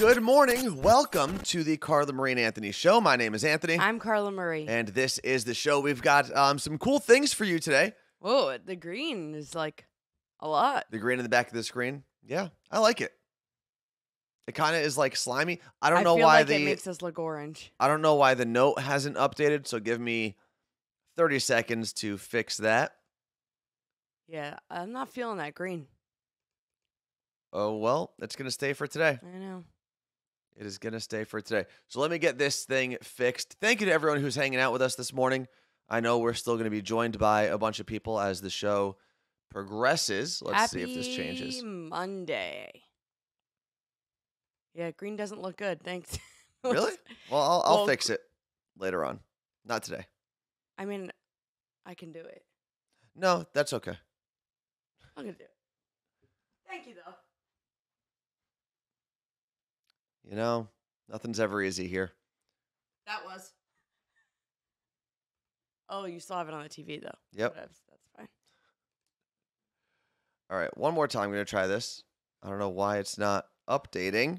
Good morning. Welcome to the Carla Marie and Anthony Show. My name is Anthony. I'm Carla Marie. And this is the show. We've got some cool things for you today. Whoa, the green is like a lot. The green in the back of the screen. Yeah, I like it. It kind of is like slimy. I don't know why it makes us look orange. I don't know why the note hasn't updated, so give me 30 seconds to fix that. Yeah, I'm not feeling that green. Oh, well, it's going to stay for today. I know. It is going to stay for today. So let me get this thing fixed. Thank you to everyone who's hanging out with us this morning. I know we're still going to be joined by a bunch of people as the show progresses. Let's see if this changes. Happy Monday. Yeah, green doesn't look good. Thanks. Really? Well, I'll fix it later on. Not today. I mean, I can do it. No, that's okay. I'm going to do it. Thank you, though. You know, nothing's ever easy here. That was. Oh, you still have it on the TV, though. Yep. That's fine. All right, one more time. I'm going to try this. I don't know why it's not updating.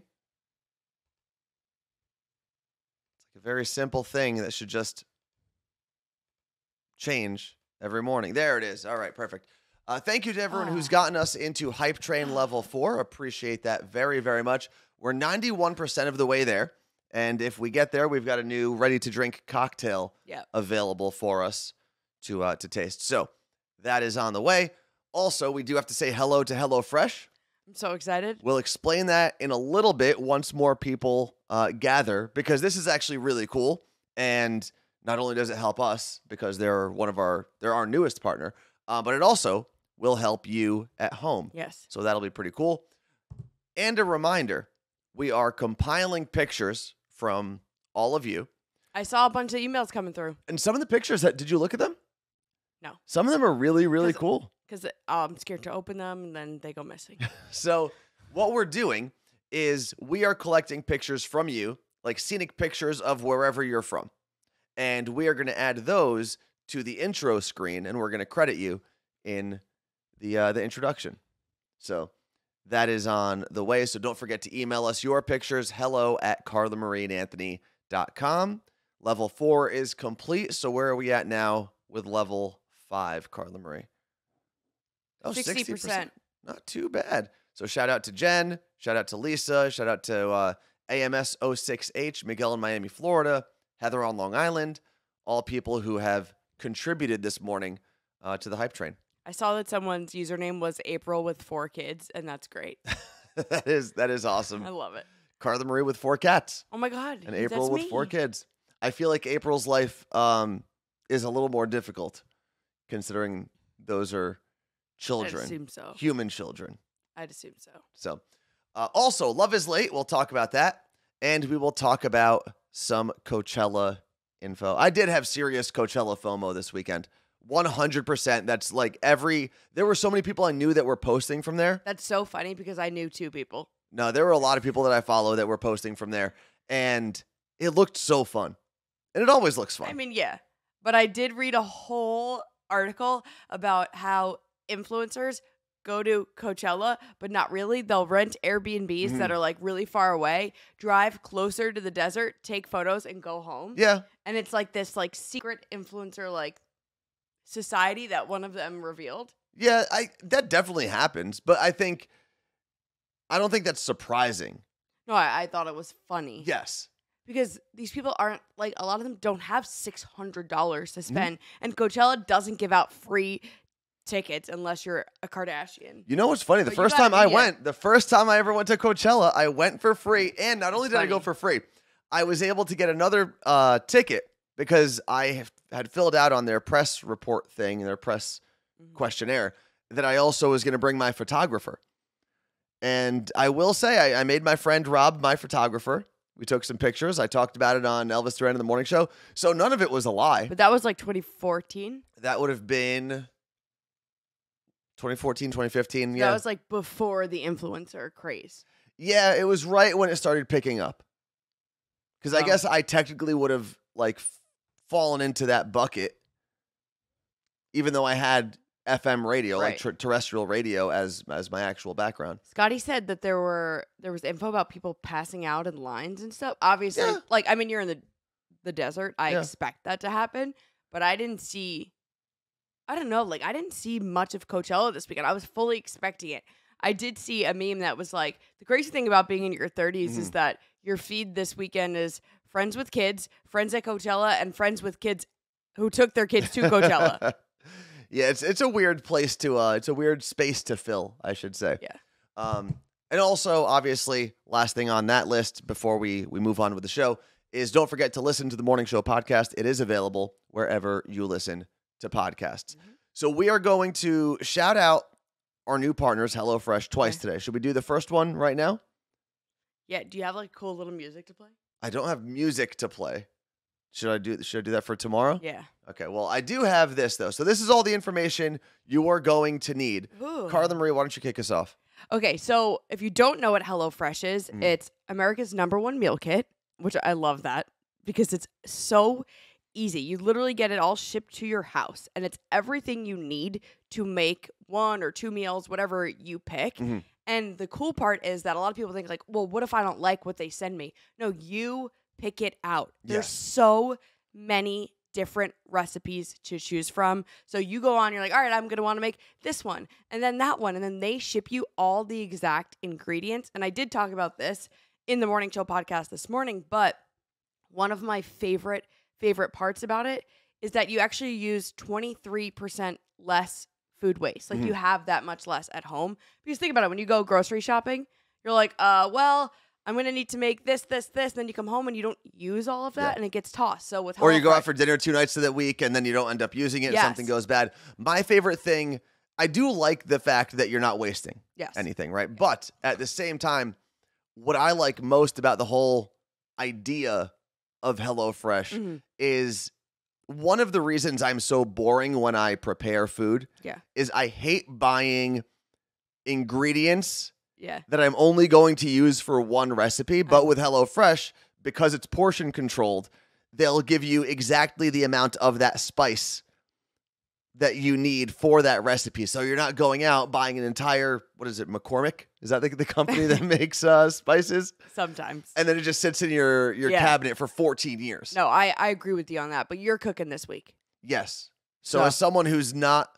It's like a very simple thing that should just change every morning. There it is. All right, perfect. Thank you to everyone who's gotten us into Hype Train Level 4. Appreciate that very, very much. We're 91% of the way there. And if we get there, we've got a new ready-to-drink cocktail available for us to taste. So that is on the way. Also, we do have to say hello to HelloFresh. I'm so excited. We'll explain that in a little bit once more people gather, because this is actually really cool. And not only does it help us, because they're our newest partner, but it also will help you at home. Yes. So that'll be pretty cool. And a reminder, we are compiling pictures from all of you. I saw a bunch of emails coming through. And some of the pictures, did you look at them? No. Some of them are really, really cool. Because I'm scared to open them and then they go missing. So what we're doing is we are collecting pictures from you, like scenic pictures of wherever you're from. And we are going to add those to the intro screen, and we're going to credit you in the introduction. So that is on the way. So don't forget to email us your pictures, hello@carlamarieandanthony.com. Level 4 is complete. So where are we at now with level 5, Carla Marie? Oh, 60%. Not too bad. So shout out to Jen. Shout out to Lisa. Shout out to AMS06H, Miguel in Miami, Florida. Heather on Long Island. All people who have contributed this morning to the Hype Train. I saw that someone's username was April with 4 kids, and that's great. That is awesome. I love it. Carla Marie with 4 cats. Oh my God. And April with 4 kids. I feel like April's life is a little more difficult, considering those are children. I'd assume so. Human children. I'd assume so. So, also, Love is Late. We'll talk about that. And we will talk about some Coachella info. I did have serious Coachella FOMO this weekend. 100%. That's like there were so many people I knew that were posting from there. That's so funny because I knew 2 people. No, there were a lot of people that I follow that were posting from there. And it looked so fun. And it always looks fun. I mean, yeah. But I did read a whole article about how influencers go to Coachella, but not really. They'll rent Airbnbs that are like really far away, drive closer to the desert, take photos, and go home. Yeah. And it's like this like secret influencer like society that one of them revealed. Yeah, that definitely happens, but I don't think that's surprising. No, I thought it was funny. Yes. Because these people aren't like, a lot of them don't have $600 to spend, and Coachella doesn't give out free tickets unless you're a Kardashian. You know what's funny? The first time I ever went to Coachella, I went for free, and not only did I go for free, I was able to get another ticket because I had filled out on their press report thing, their press questionnaire, that I also was going to bring my photographer. And I will say, I made my friend Rob my photographer. We took some pictures. I talked about it on Elvis Duran in the Morning Show. So none of it was a lie. But that was like 2014? That would have been 2014, 2015. Yeah. That was like before the influencer craze. Yeah, it was right when it started picking up. Because I guess I technically would have like fallen into that bucket, even though I had FM radio, Right. like terrestrial radio, as my actual background. Scotty said that there was info about people passing out in lines and stuff. Obviously, Yeah. like I mean, you're in the desert. I Yeah. expect that to happen, but I didn't see. I don't know. Like I didn't see much of Coachella this weekend. I was fully expecting it. I did see a meme that was like, the crazy thing about being in your 30s is that your feed this weekend is friends with kids, friends at Coachella, and friends with kids who took their kids to Coachella. Yeah, it's a weird place to it's a weird space to fill, I should say. Yeah. And also, obviously, last thing on that list before we move on with the show is don't forget to listen to the Morning Show podcast. It is available wherever you listen to podcasts. So we are going to shout out our new partners, HelloFresh, twice today. Should we do the first one right now? Yeah. Do you have like cool little music to play? I don't have music to play. Should I do that for tomorrow? Yeah. Okay, well, I do have this, though. So this is all the information you are going to need. Ooh. Carla Marie, why don't you kick us off? Okay, so if you don't know what HelloFresh is, it's America's #1 meal kit, which I love that because it's so easy. You literally get it all shipped to your house, and it's everything you need to make 1 or 2 meals, whatever you pick. And the cool part is that a lot of people think like, well, what if I don't like what they send me? No, you pick it out. There's so many different recipes to choose from. So you go on, you're like, all right, I'm going to want to make this one and then that one. And then they ship you all the exact ingredients. And I did talk about this in the Morning Show podcast this morning, but one of my favorite parts about it is that you actually use 23% less food waste. Like you have that much less at home. Because think about it, when you go grocery shopping, you're like, well, I'm going to need to make this. And then you come home and you don't use all of that and it gets tossed. So with Or you go out for dinner 2 nights of the week and then you don't end up using it and something goes bad. My favorite thing, I do like the fact that you're not wasting anything, right? But at the same time, what I like most about the whole idea of HelloFresh is one of the reasons I'm so boring when I prepare food is I hate buying ingredients that I'm only going to use for one recipe. But with HelloFresh, because it's portion controlled, they'll give you exactly the amount of that spice that you need for that recipe. So you're not going out buying an entire, what is it, McCormick? Is that the company that makes spices? Sometimes. And then it just sits in your cabinet for 14 years. No, I agree with you on that. But you're cooking this week. Yes. So as someone who's not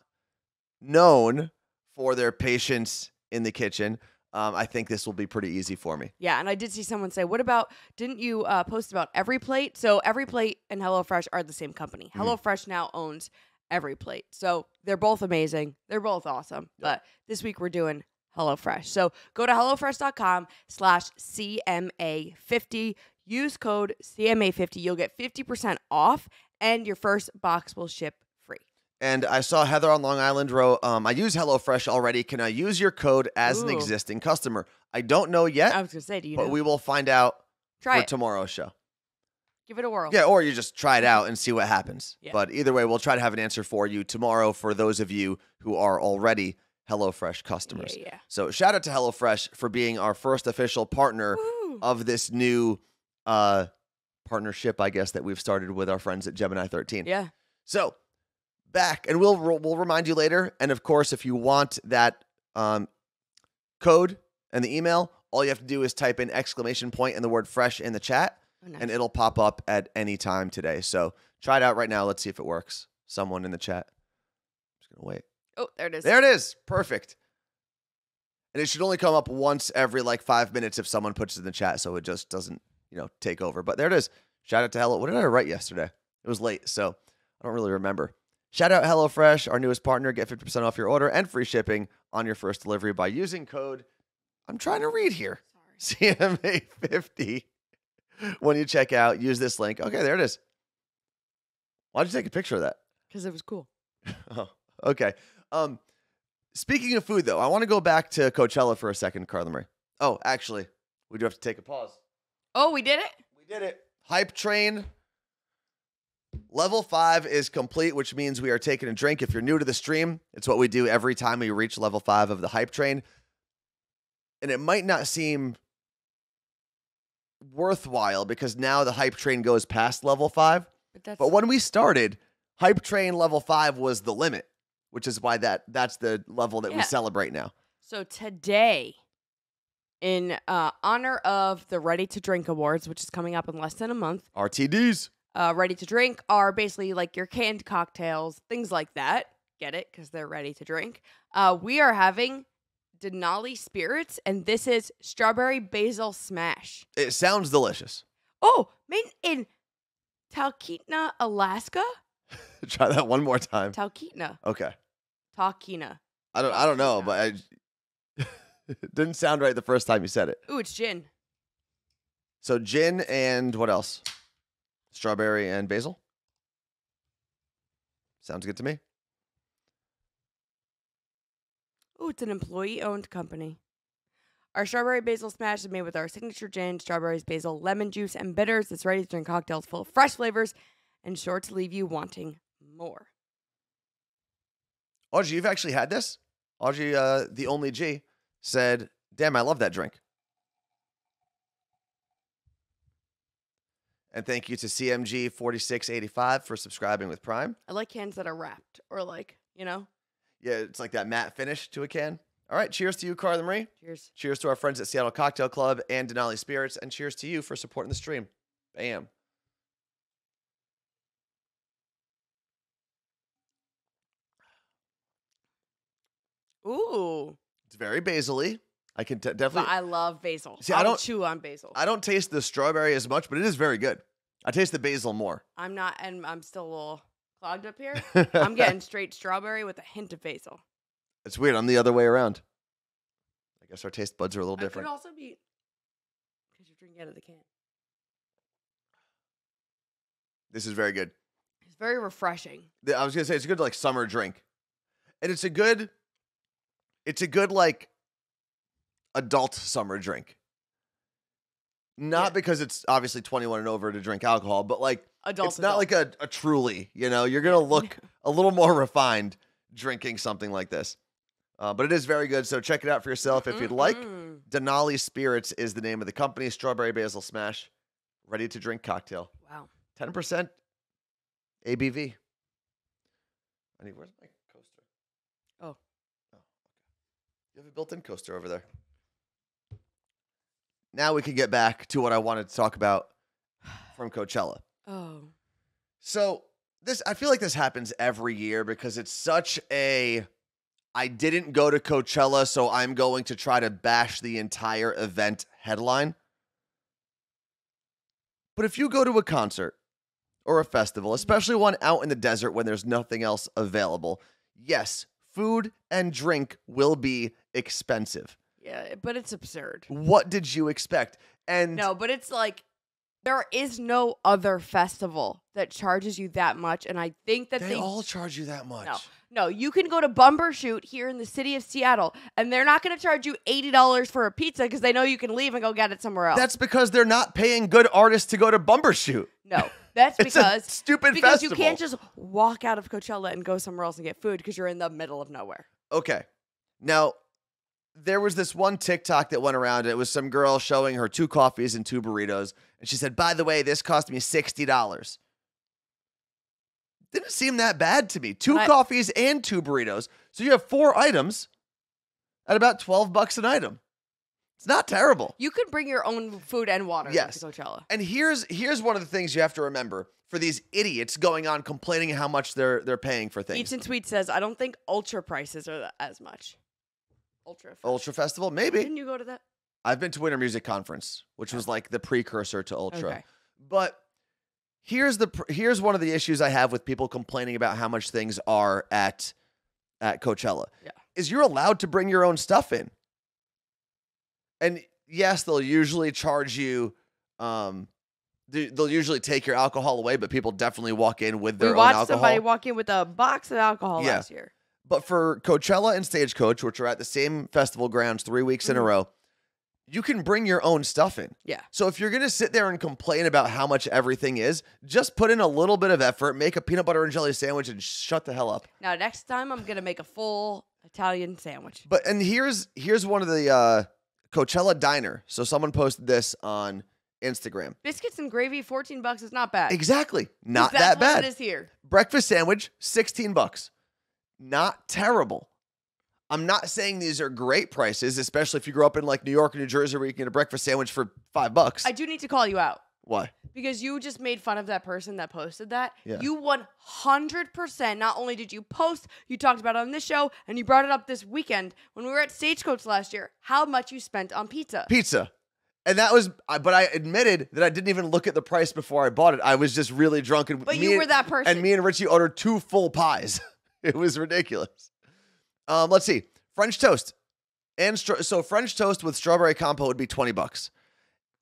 known for their patience in the kitchen, I think this will be pretty easy for me. Yeah, and I did see someone say, what about, didn't you post about Every Plate? So Every Plate and HelloFresh are the same company. HelloFresh now owns Every Plate. So they're both amazing. They're both awesome. But this week we're doing HelloFresh. So go to HelloFresh.com/CMA50. Use code CMA50. You'll get 50% off and your first box will ship free. And I saw Heather on Long Island wrote, I use HelloFresh already. Can I use your code as an existing customer? I don't know yet. I was going to say, do you know? But we will find out for tomorrow's show. Give it a whirl. Yeah, or you just try it out and see what happens. Yeah. But either way, we'll try to have an answer for you tomorrow for those of you who are already HelloFresh customers. Yeah. So shout out to HelloFresh for being our first official partner of this new partnership, I guess, that we've started with our friends at Gemini 13. Yeah. So back, and we'll remind you later. And of course, if you want that code and the email, all you have to do is type in ! and the word fresh in the chat. Nice. And it'll pop up at any time today. So try it out right now. Let's see if it works. Someone in the chat. I'm just going to wait. Oh, there it is. There it is. Perfect. And it should only come up once every 5 minutes if someone puts it in the chat so it just doesn't, take over. But there it is. Shout out to Hello. What did I write yesterday? It was late, so I don't really remember. Shout out HelloFresh, our newest partner. Get 50% off your order and free shipping on your first delivery by using code, I'm trying to read here, CMA50. When you check out, use this link. Okay, there it is. Why'd you take a picture of that? Because it was cool. Oh, okay. Speaking of food, though, I want to go back to Coachella for a second, Carla Marie. Oh, actually, we do have to take a pause. Oh, we did it? We did it. Hype train. Level 5 is complete, which means we are taking a drink. If you're new to the stream, it's what we do every time we reach level 5 of the hype train. And it might not seem worthwhile because now the hype train goes past level 5. But when we started, hype train level 5 was the limit, which is why that's the level that we celebrate now. So today, in honor of the Ready to Drink Awards, which is coming up in less than a month, RTDs. Ready to Drink are basically like your canned cocktails, things like that. Get it? Because they're ready to drink. We are having Denali Spirits, and this is Strawberry Basil Smash. It sounds delicious. Oh, made in Talkeetna, Alaska? Try that one more time. Talkeetna. Okay. Talkeetna. I don't know, but it didn't sound right the first time you said it. Ooh, it's gin. So gin and what else? Strawberry and basil? Sounds good to me. Ooh, it's an employee-owned company. Our Strawberry Basil Smash is made with our signature gin, strawberries, basil, lemon juice, and bitters. It's ready to drink cocktails full of fresh flavors and sure to leave you wanting more. Audrey, you've actually had this? Audrey, the only G, said, damn, I love that drink. And thank you to CMG4685 for subscribing with Prime. I like cans that are wrapped or like, Yeah, it's like that matte finish to a can. All right, cheers to you, Carla Marie. Cheers. Cheers to our friends at Seattle Cocktail Club and Denali Spirits. And cheers to you for supporting the stream. Bam. Ooh. It's very basil-y. I can definitely. But I love basil. See, I don't chew on basil. I don't taste the strawberry as much, but it is very good. I taste the basil more. I'm not, and I'm still a little clogged up here. I'm getting straight strawberry with a hint of basil. It's weird. I'm the other way around. I guess our taste buds are a little It different. could also be because you're drinking out of the can. This is very good. It's very refreshing. I was gonna say it's a good like summer drink, and it's a good like adult summer drink. Not because it's obviously 21 and over to drink alcohol, but like it's not like a truly. You're gonna look a little more refined drinking something like this. But it is very good, so check it out for yourself if you'd like. Denali Spirits is the name of the company. Strawberry Basil Smash, ready to drink cocktail. Wow. 10% ABV. Where's my coaster? Oh. Okay. You have a built-in coaster over there. Now we can get back to what I wanted to talk about from Coachella. Oh. So I feel like this happens every year because it's such a, I didn't go to Coachella, so I'm going to try to bash the entire event headline. But if you go to a concert or a festival, especially one out in the desert when there's nothing else available, yes, food and drink will be expensive. Yeah, but it's absurd. What did you expect? And no, but it's like there is no other festival that charges you that much, and I think that they all charge you that much. No, you can go to Bumbershoot here in the city of Seattle, and they're not going to charge you $80 for a pizza because they know you can leave and go get it somewhere else. That's because they're not paying good artists to go to Bumbershoot. No, that's because it's a stupid because festival. You can't just walk out of Coachella and go somewhere else and get food because you're in the middle of nowhere. Okay, now there was this one TikTok that went around. It was some girl showing her 2 coffees and 2 burritos, and she said, "By the way, this cost me $60." Didn't seem that bad to me. 2 coffees and 2 burritos. So you have 4 items at about $12 an item. It's not terrible. You could bring your own food and water to Coachella. And here's one of the things you have to remember for these idiots going on complaining how much they're paying for things. Eats and Tweet says, I don't think Ultra prices are as much. Ultra Festival? Maybe. Didn't you go to that? I've been to Winter Music Conference, which was like the precursor to Ultra. Okay. But here's one of the issues I have with people complaining about how much things are at Coachella. Yeah. Is you're allowed to bring your own stuff in. And yes, they'll usually charge you they'll usually take your alcohol away, but people definitely walk in with their own alcohol. We watched somebody walk in with a box of alcohol last year. But for Coachella and Stagecoach, which are at the same festival grounds 3 weeks in a row, you can bring your own stuff in. Yeah. So if you're going to sit there and complain about how much everything is, just put in a little bit of effort, make a peanut butter and jelly sandwich, and shut the hell up. Now, next time, I'm going to make a full Italian sandwich. And here's one of the Coachella Diner. So someone posted this on Instagram. Biscuits and gravy, $14 is not bad. Exactly. Not that bad. It is here. Breakfast sandwich, $16. not terrible. I'm not saying these are great prices, especially if you grew up in like New York or New Jersey where you can get a breakfast sandwich for $5. I do need to call you out. Why? Because you just made fun of that person that posted that. Yeah. You 100%, not only did you post, you talked about it on this show, and you brought it up this weekend when we were at Stagecoach last year, how much you spent on pizza. Pizza. And that was, but I admitted that I didn't even look at the price before I bought it. I was just really drunk. But you were that person. And me and Richie ordered 2 full pies. It was ridiculous. Let's see. French toast. So French toast with strawberry compote would be $20.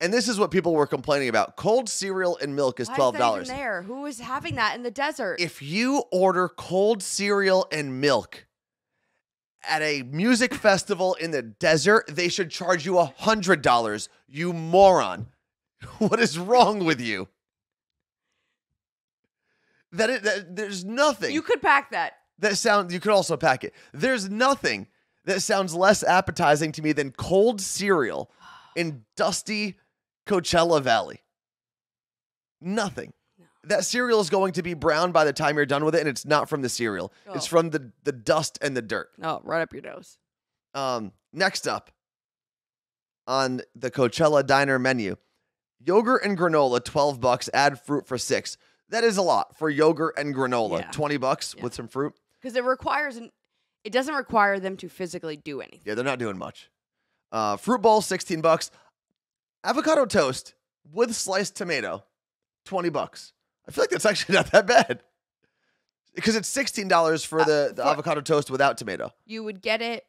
And this is what people were complaining about. Cold cereal and milk is $12. Why is that even there? Who is having that in the desert? If you order cold cereal and milk at a music festival in the desert, they should charge you $100, you moron. What is wrong with you? There's nothing. You could pack that. You could also pack it. There's nothing that sounds less appetizing to me than cold cereal in dusty Coachella Valley. Nothing. No. That cereal is going to be brown by the time you're done with it, and it's not from the cereal. Oh. It's from the dust and the dirt. Oh, right up your nose. Next up on the Coachella diner menu, yogurt and granola, $12. Add fruit for $6. That is a lot for yogurt and granola. Yeah. $20 with some fruit. Because it doesn't require them to physically do anything. Yeah, they're not doing much. Fruit bowl, $16. Avocado toast with sliced tomato, $20. I feel like that's actually not that bad. Because it's $16 for the avocado toast without tomato. You would get it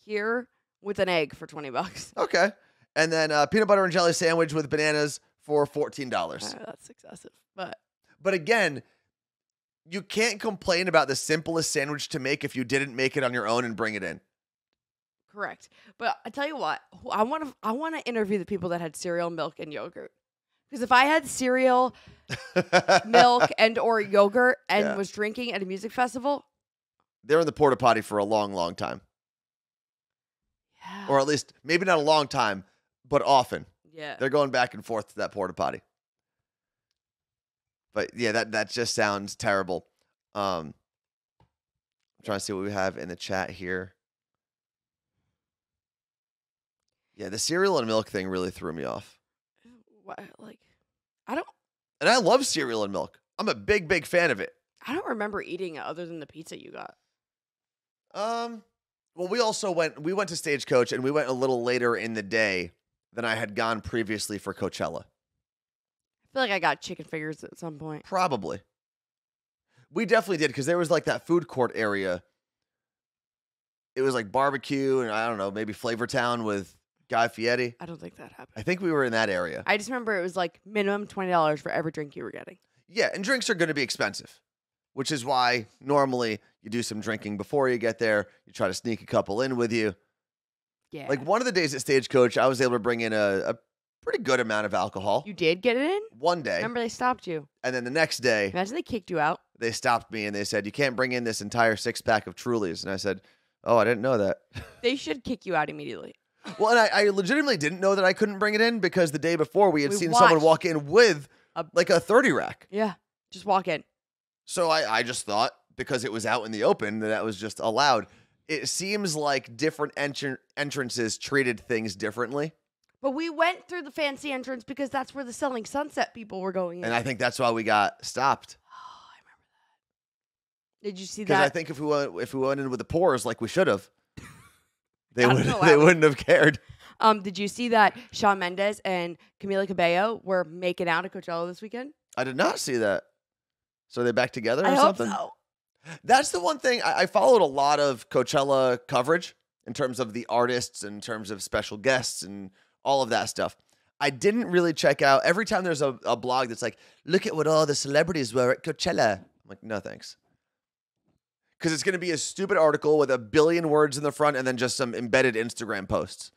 here with an egg for $20. Okay. And then peanut butter and jelly sandwich with bananas for $14. That's excessive. But again, you can't complain about the simplest sandwich to make if you didn't make it on your own and bring it in. Correct. But I tell you what, I want to interview the people that had cereal, milk, and yogurt. Because if I had cereal, milk, and or yogurt and was drinking at a music festival. They're in the porta potty for a long, long time. Yeah. Or at least, maybe not a long time, but often. Yeah. They're going back and forth to that porta potty. But yeah, that just sounds terrible. I'm trying to see what we have in the chat here. Yeah, the cereal and milk thing really threw me off. What, I don't. And I love cereal and milk. I'm a big, big fan of it. I don't remember eating it other than the pizza you got. Well, we went to Stagecoach and we went a little later in the day than I had gone previously for Coachella. I feel like I got chicken fingers at some point. Probably. We definitely did because there was like that food court area. It was like barbecue and I don't know, maybe Flavortown with Guy Fieri. I don't think that happened. I think we were in that area. I just remember it was like minimum $20 for every drink you were getting. Yeah, and drinks are going to be expensive, which is why normally you do some drinking before you get there. You try to sneak a couple in with you. Yeah. Like one of the days at Stagecoach, I was able to bring in a pretty good amount of alcohol. You did get it in? One day. Remember they stopped you. And then the next day. Imagine they kicked you out. They stopped me and they said, you can't bring in this entire 6-pack of Trulies. And I said, oh, I didn't know that. They should kick you out immediately. Well, and I legitimately didn't know that I couldn't bring it in because the day before we had seen someone walk in with like a 30 rack. Yeah, just walk in. So I just thought because it was out in the open that was just allowed. It seems like different entrances treated things differently. But we went through the fancy entrance because that's where the Selling Sunset people were going in. And I think that's why we got stopped. Oh, I remember that. Did you see that? Because I think if we went in with the pours like we should have, they wouldn't have cared. Did you see that Shawn Mendes and Camila Cabello were making out at Coachella this weekend? I did not see that. So are they back together or I something? Hope so. That's the one thing. I followed a lot of Coachella coverage in terms of the artists, in terms of special guests and all of that stuff. I didn't really check out. Every time there's a blog that's like, look at what all the celebrities were at Coachella. I'm like, no thanks. Because it's going to be a stupid article with 1 billion words in the front and then just some embedded Instagram posts.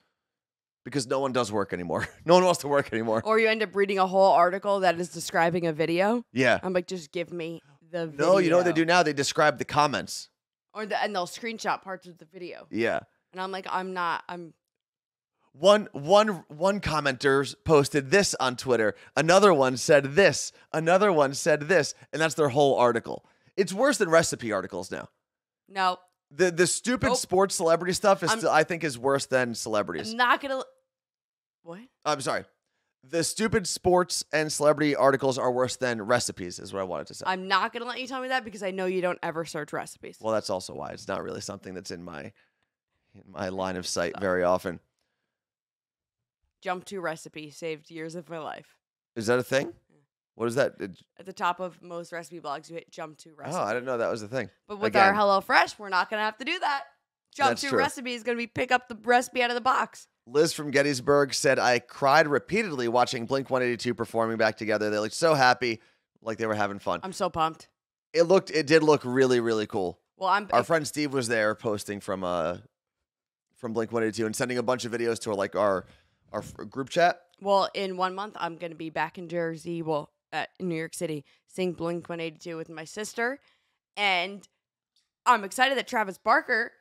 Because no one does work anymore. No one wants to work anymore. Or you end up reading a whole article that is describing a video. Yeah. I'm like, just give me the video. No, you know what they do now? They describe the comments. And they'll screenshot parts of the video. Yeah. And I'm like, One commenter posted this on Twitter. Another one said this. Another one said this. And that's their whole article. It's worse than recipe articles now. No. The stupid sports celebrity stuff is still, I think, is worse than celebrities. I'm not gonna. What? I'm sorry. The stupid sports and celebrity articles are worse than recipes, is what I wanted to say. I'm not gonna let you tell me that because I know you don't ever search recipes. Well, that's also why it's not really something that's in my line of sight very often. Jump to recipe saved years of my life. Is that a thing? What is that? At the top of most recipe blogs, you hit jump to recipe. Oh, I didn't know that was a thing. But with our HelloFresh, we're not going to have to do that. Jump to recipe is going to be pick up the recipe out of the box. Liz from Gettysburg said, I cried repeatedly watching Blink-182 performing back together. They looked so happy, like they were having fun. I'm so pumped. It did look really, really cool. Well, our friend Steve was there posting from Blink-182 and sending a bunch of videos to our group chat. Well, in 1 month, I'm going to be back in Jersey. Well, in New York City, sing Blink-182 with my sister, and I'm excited that Travis Barker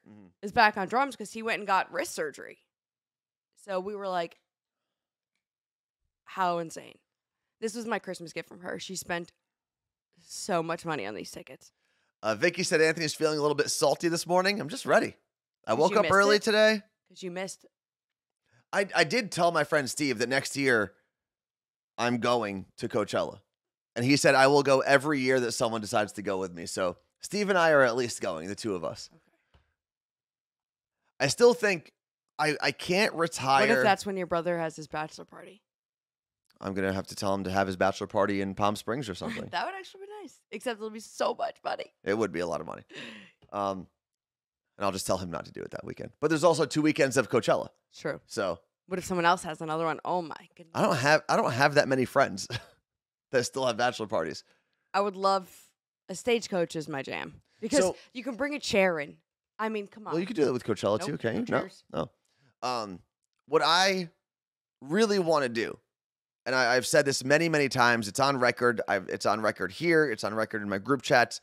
is back on drums because he went and got wrist surgery. So we were like, how insane. This was my Christmas gift from her. She spent so much money on these tickets. Vicky said Anthony's feeling a little bit salty this morning. I'm just ready. I woke up early today. Because you missed. I did tell my friend Steve that next year I'm going to Coachella. And he said I will go every year that someone decides to go with me. So Steve and I are at least going, the two of us. Okay. I still think I can't retire. What if that's when your brother has his bachelor party? I'm going to have to tell him to have his bachelor party in Palm Springs or something. That would actually be nice. Except it'll be so much money. It would be a lot of money. And I'll just tell him not to do it that weekend. But there's also 2 weekends of Coachella. True. So what if someone else has another one? Oh my goodness. I don't have that many friends that still have bachelor parties. I would love a stagecoach is my jam. Because you can bring a chair in. I mean, come on. Well, you could do that with Coachella too, can't you? No. What I really want to do, and I've said this many, many times, it's on record. It's on record here. It's on record in my group chats.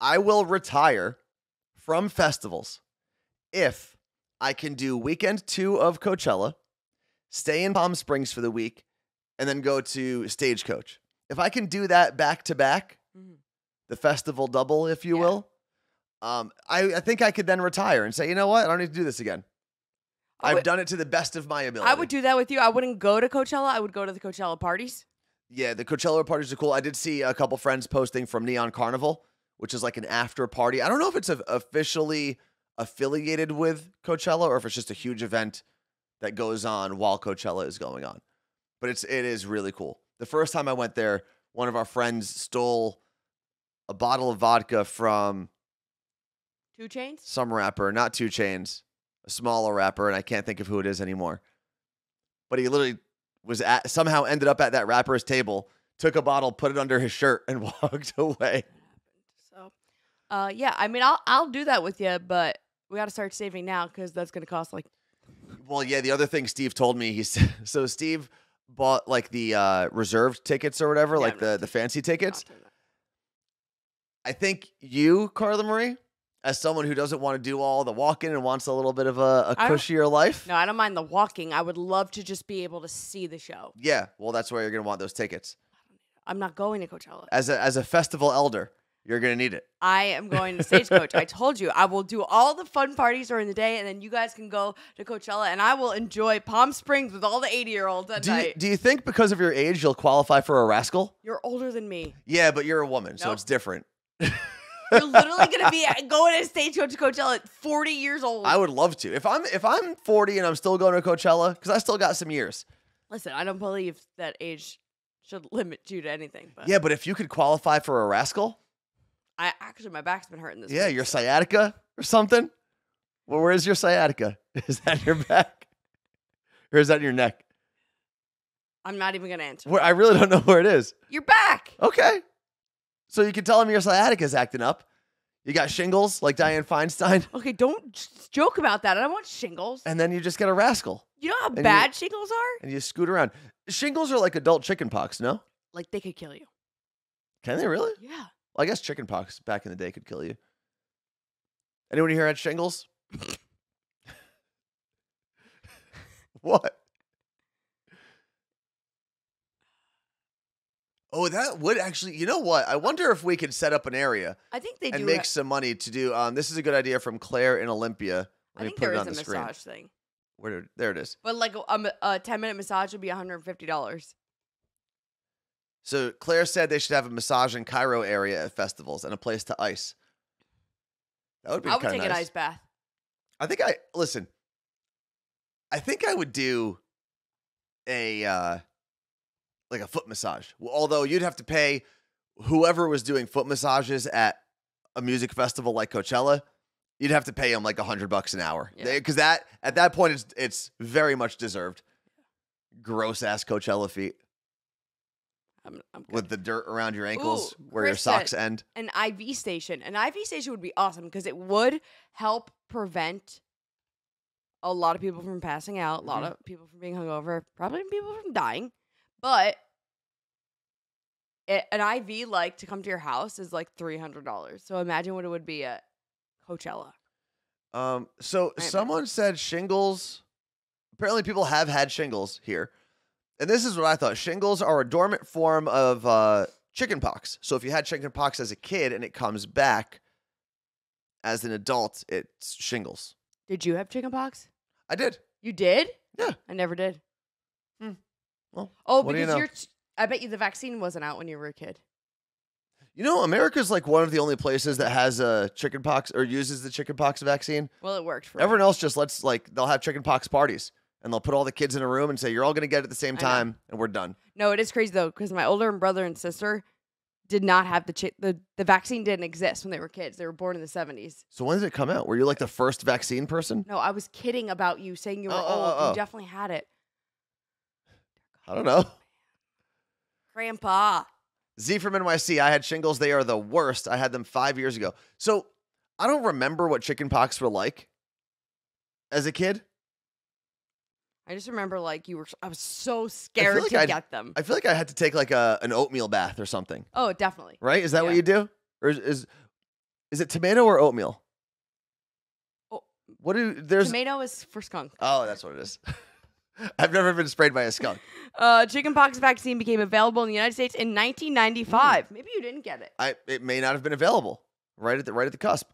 I will retire from festivals if I can do weekend 2 of Coachella, stay in Palm Springs for the week, and then go to Stagecoach. If I can do that back to back, the festival double, if you will, I think I could then retire and say, you know what? I don't need to do this again. I've done it to the best of my ability. I would do that with you. I wouldn't go to Coachella. I would go to the Coachella parties. Yeah, the Coachella parties are cool. I did see a couple friends posting from Neon Carnival, which is like an after party. I don't know if it's officially affiliated with Coachella or if it's just a huge event that goes on while Coachella is going on. But it is really cool. The first time I went there, one of our friends stole a bottle of vodka from 2 Chainz? Some rapper, not 2 Chainz, a smaller rapper, and I can't think of who it is anymore. But he literally somehow ended up at that rapper's table, took a bottle, put it under his shirt, and walked away. So, yeah, I mean, I'll do that with you, but we got to start saving now because that's going to cost like. Well, yeah, the other thing Steve told me, so Steve bought like the reserved tickets or whatever, like the fancy tickets. I think you, Carla Marie, as someone who doesn't want to do all the walking and wants a little bit of a cushier life. No, I don't mind the walking. I would love to just be able to see the show. Yeah, well, that's where you're going to want those tickets. I'm not going to Coachella. As a festival elder, you're going to need it. I am going to Stagecoach. I told you, I will do all the fun parties during the day, and then you guys can go to Coachella, and I will enjoy Palm Springs with all the 80-year-olds at night. Do you think because of your age, you'll qualify for a rascal? You're older than me. Yeah, but you're a woman, so it's different. You're literally going to be going to Stagecoach to Coachella at 40 years old. I would love to. If I'm 40 and I'm still going to Coachella, because I still got some years. Listen, I don't believe that age should limit you to anything. But yeah, but if you could qualify for a rascal. My back's been hurting this week. Yeah, your so. sciatica or something? Well, where's your sciatica? Is that your back? Or is that your neck? I'm not even going to answer. I really don't know where it is. Your back. Okay. So you can tell him your sciatica's acting up. You got shingles like Dianne Feinstein. Okay, don't joke about that. I don't want shingles. And then you just get a rascal. You know how bad shingles are? And you scoot around. Shingles are like adult chicken pox, no? Like they could kill you. Can they really? Yeah. Well, I guess chicken pox back in the day could kill you. Anyone here had shingles? What? Oh, that would actually. You know what? I wonder if we could set up an area I think they and do. make some money to do. This is a good idea from Claire in Olympia. Let I me think put there it is on a the screen. massage thing. There it is. But like a 10-minute massage would be $150. So Claire said they should have a massage in Cairo area at festivals and a place to ice. That would be I would kind of take nice. an ice bath. I think I would do a like a foot massage. Although you'd have to pay whoever was doing foot massages at a music festival like Coachella. You'd have to pay them like $100 an hour because at that point it's very much deserved. Gross ass Coachella feet. I'm with the dirt around your ankles where Chris your socks said end. An IV station. An IV station would be awesome because it would help prevent a lot of people from passing out, a lot of people from being hungover, probably people from dying. But an IV, like, to come to your house is like $300. So imagine what it would be at Coachella. So someone said shingles. Apparently people have had shingles here. And this is what I thought. Shingles are a dormant form of chicken pox. So if you had chicken pox as a kid and it comes back as an adult, it's shingles. Did you have chicken pox? I did. You did? Yeah. I never did. Well, because I bet you the vaccine wasn't out when you were a kid. You know, America's like one of the only places that has a chicken pox or uses the chicken pox vaccine. Well, it worked for everyone else. Just they'll have chicken pox parties and they'll put all the kids in a room and say, you're all going to get it at the same time and we're done. No, it is crazy though, because my older brother and sister did not have the vaccine didn't exist when they were kids. They were born in the 70s. So when did it come out? Were you like the first vaccine person? No, I was kidding about you saying you were old. You definitely had it. I don't know. Grandpa. Z from NYC, I had shingles. They are the worst. I had them 5 years ago. So I don't remember what chicken pox were like as a kid. I just remember I was so scared to get them. I feel like I had to take like an oatmeal bath or something. Oh, definitely. Right? Is that what you do? Or is it tomato or oatmeal? Oh, there's tomato is for skunk. Oh, that's what it is. I've never been sprayed by a skunk. Chickenpox vaccine became available in the United States in 1995. Maybe you didn't get it. It may not have been available right at the cusp.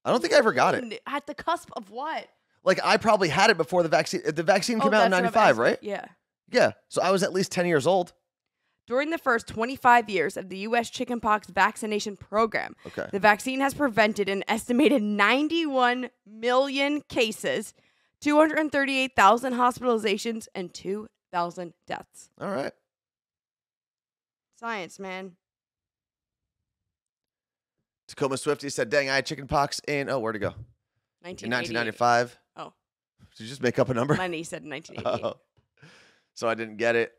I don't think I ever got it. At the cusp of what? Like I probably had it before the vaccine. The vaccine came out in 95, right? Yeah. Yeah. So I was at least 10 years old. During the first 25 years of the U.S. chickenpox vaccination program, the vaccine has prevented an estimated 91 million cases, 238,000 hospitalizations, and 2,000 deaths. All right. Science, man. Tacoma Swifty said, dang, I had chicken pox in, where'd it go? In 1995. Oh. Did you just make up a number? My niece said 1988. So I didn't get it.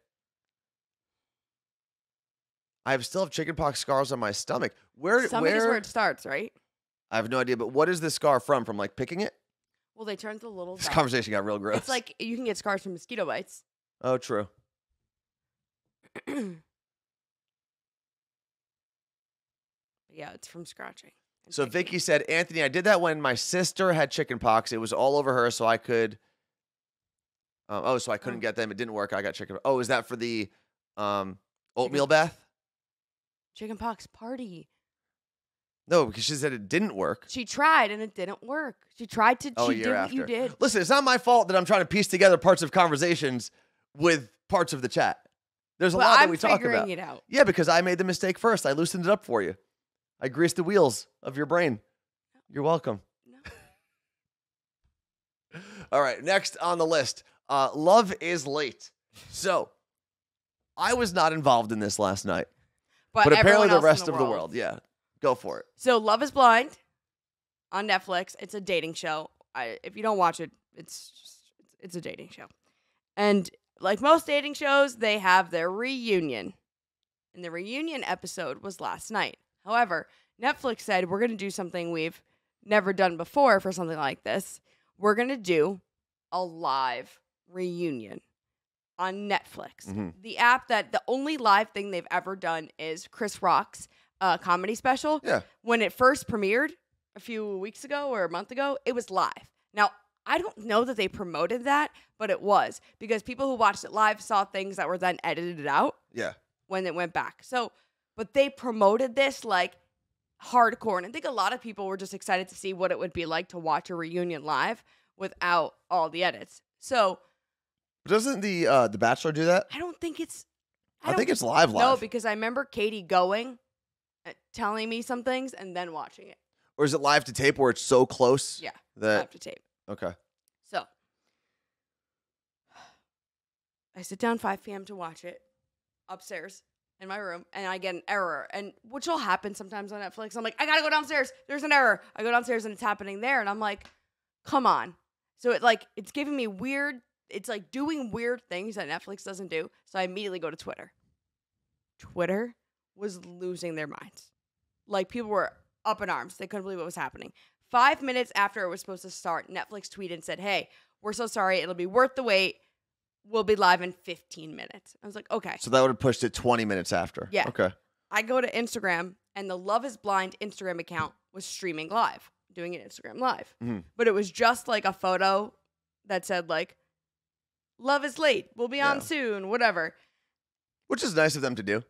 I still have chicken pox scars on my stomach. Stomach is where it starts, right? I have no idea, but what is this scar from? From like picking it? Well, they turn to little. This conversation got real gross. It's like you can get scars from mosquito bites. Oh, true. Yeah, it's from scratching. So Vicky said, Anthony, I did that when my sister had chicken pox. It was all over her, so I could. So I couldn't get them. It didn't work. I got chicken. Oh, is that for the oatmeal bath? Chicken pox party. No, because she said it didn't work. She tried and it didn't work. She tried to. She did what you did. Listen, it's not my fault that I'm trying to piece together parts of conversations with parts of the chat. There's a lot that we talk about. I'm figuring it out. Yeah, because I made the mistake first. I loosened it up for you. I greased the wheels of your brain. You're welcome. No. All right, next on the list, Love is Late. So, I was not involved in this last night. But apparently the rest of the world. Yeah, go for it. So, Love is Blind on Netflix. It's a dating show. If you don't watch it, it's a dating show. And like most dating shows, they have their reunion. And the reunion episode was last night. However, Netflix said we're going to do something we've never done before for something like this. We're going to do a live reunion on Netflix. Mm-hmm. The app the only live thing they've ever done is Chris Rock's comedy special. Yeah. When it first premiered a few weeks ago or a month ago, it was live. Now, I don't know that they promoted that, but it was because people who watched it live saw things that were then edited out. Yeah. when it went back. So, but they promoted this like hardcore. And I think a lot of people were just excited to see what it would be like to watch a reunion live without all the edits. So, doesn't the Bachelor do that? I don't think it's. I think it's live. No, because I remember Katie going, telling me some things, and then watching it. Or is it live to tape where it's so close? Yeah, that live to tape. Okay. So, I sit down 5 p.m. to watch it upstairs in my room, and I get an error, and which will happen sometimes on Netflix. I'm like, I gotta go downstairs. There's an error. I go downstairs, and it's happening there, and I'm like, come on. So it's giving me weird. It's like doing weird things that Netflix doesn't do. So I immediately go to Twitter. Twitter was losing their minds. Like, people were up in arms. They couldn't believe what was happening. 5 minutes after it was supposed to start, Netflix tweeted and said, hey, we're so sorry. It'll be worth the wait. We'll be live in 15 minutes. I was like, okay. So that would have pushed it 20 minutes after. Yeah. Okay. I go to Instagram, and the Love is Blind Instagram account was streaming live, doing an Instagram live. Mm-hmm. But it was just like a photo that said, like, love is late. We'll be on soon. Whatever. Which is nice of them to do.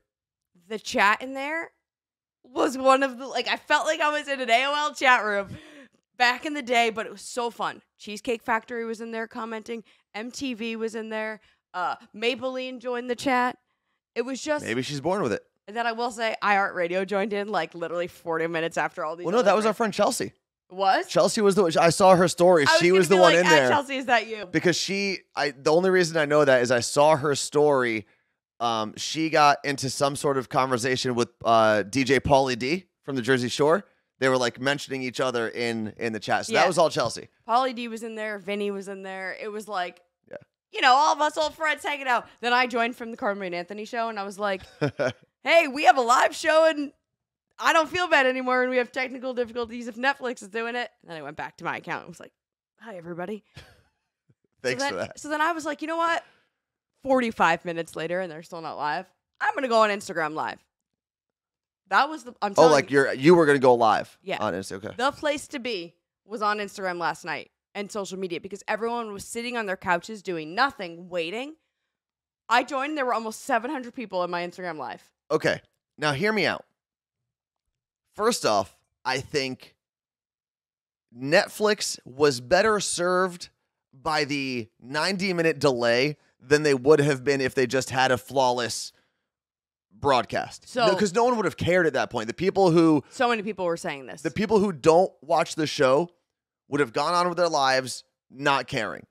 The chat in there was one of the, like, I felt like I was in an AOL chat room back in the day, but it was so fun. Cheesecake Factory was in there commenting. MTV was in there. Maybelline joined the chat. It was just. Maybe she's born with it. And then I will say iHeartRadio joined in like literally 40 minutes after all these. Well, no, that was our friend Chelsea. Was? Chelsea was I saw her story. She was the one in there. Chelsea, is that you? Because the only reason I know that is I saw her story. She got into some sort of conversation with DJ Pauly D from the Jersey Shore. They were like mentioning each other in the chat. So that was all Chelsea. Pauly D was in there. Vinny was in there. It was like, all of us old friends hanging out. Then I joined from the Carmen and Anthony show, and I was like, hey, we have a live show, and I don't feel bad anymore, and we have technical difficulties if Netflix is doing it. And then I went back to my account and was like, hi, everybody. Thanks for that. So then I was like, you know what? 45 minutes later, and they're still not live. I'm going to go on Instagram Live. That was I'm telling you were going to go live on Instagram. Okay. The place to be was on Instagram last night and social media because everyone was sitting on their couches doing nothing, waiting. I joined. There were almost 700 people in my Instagram Live. Okay. Now, hear me out. First off, I think Netflix was better served by the 90-minute delay than they would have been if they just had a flawless broadcast. So, because no one would have cared at that point. So many people were saying this. The people who don't watch the show would have gone on with their lives not caring.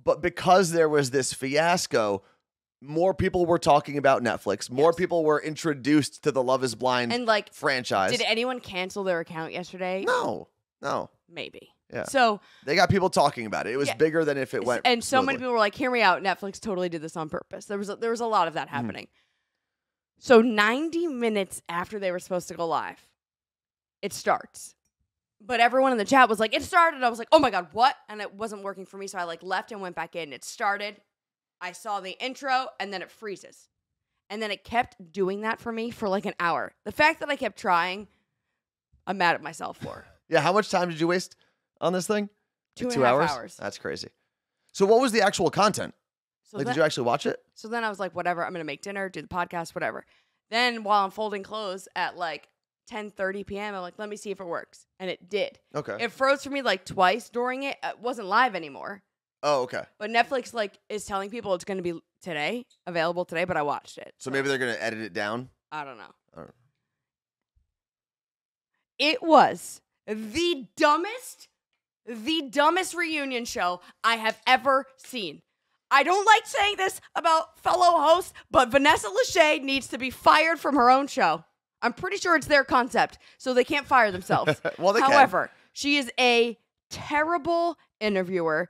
But because there was this fiasco, more people were talking about Netflix. More people were introduced to the Love is Blind franchise. Did anyone cancel their account yesterday? No. Maybe. Yeah. So they got people talking about it. It was bigger than if it went. And so many people were like, "Hear me out. Netflix totally did this on purpose." There was a lot of that happening. So 90 minutes after they were supposed to go live, it starts. But everyone in the chat was like, "It started." I was like, "Oh my god, what?" And it wasn't working for me, so I left and went back in. It started. I saw the intro, and then it freezes. And then it kept doing that for me for like an hour. The fact that I kept trying, I'm mad at myself for. Yeah, how much time did you waste on this thing? 2.5 hours. That's crazy. So what was the actual content? Did you actually watch it? So then I was like, whatever, I'm going to make dinner, do the podcast, whatever. Then while I'm folding clothes at like 10:30 p.m., I'm like, let me see if it works. And it did. Okay. It froze for me like twice during it. It wasn't live anymore. Oh, okay. But Netflix is telling people it's going to be available today, but I watched it. So maybe they're going to edit it down? I don't know. It was the dumbest reunion show I have ever seen. I don't like saying this about fellow hosts, but Vanessa Lachey needs to be fired from her own show. I'm pretty sure it's their concept, so they can't fire themselves. However, she is a terrible interviewer.